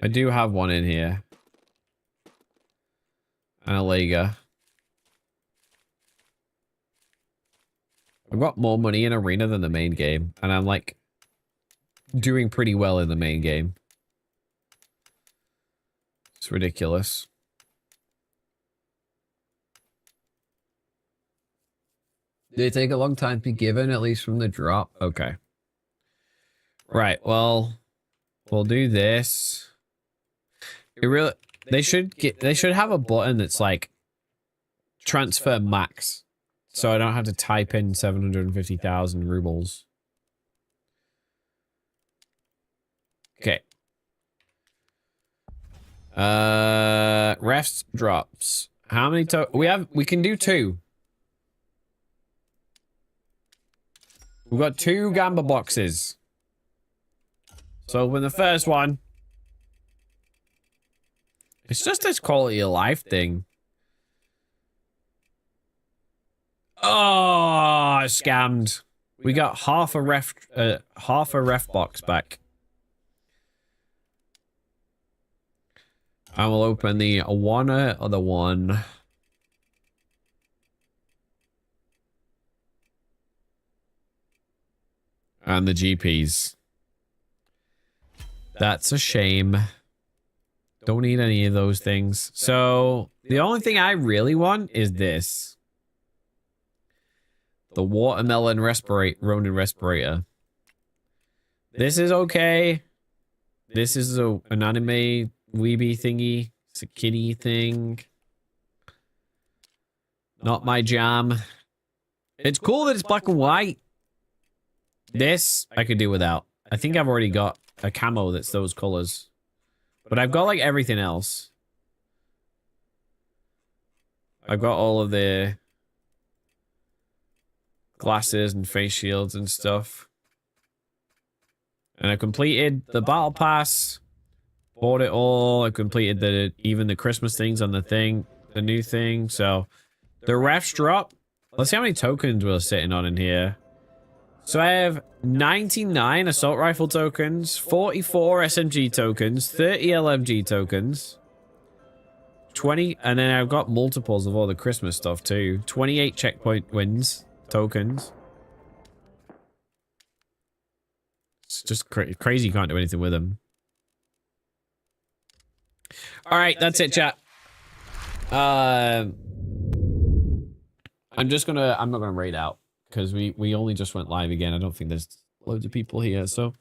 I do have 1 in here. And a Lega. I've got more money in Arena than the main game. And I'm like doing pretty well in the main game. It's ridiculous. They take a long time to be given, at least from the drop. Okay. Right, well, we'll do this. They should have a button that's like transfer max. So I don't have to type in 750,000 rubles. Okay. Refs drops. How many we can do 2. We've got 2 gamba boxes. So open the first one. It's just this quality of life thing. Oh, scammed. We got half a ref box back. I will open the other one. And the GPs. That's a shame. Don't need any of those things. So, the only thing I really want is this. The watermelon Ronin respirator. This is okay. This is an anime weeby thingy. It's a kitty thing. Not my jam. It's cool that it's black and white. This, I could do without. I think I've already got a camo that's those colors. But I've got, like, everything else. I've got all of the glasses and face shields and stuff. And I completed the battle pass. Bought it all. I completed even the Christmas things on the new thing. So, the refs drop. Let's see how many tokens we're sitting on in here. So I have 99 assault rifle tokens, 44 SMG tokens, 30 LMG tokens, 20, and then I've got multiples of all the Christmas stuff too. 28 checkpoint wins tokens. It's just crazy you can't do anything with them. All right, that's it, chat. I'm not gonna raid out. Because we only just went live again. I don't think there's loads of people here, so...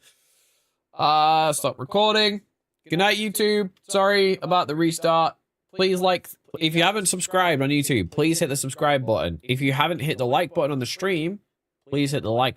stop recording. Good night, YouTube. Sorry about the restart. Please like... If you haven't subscribed on YouTube, please hit the subscribe button. If you haven't hit the like button on the stream, please hit the like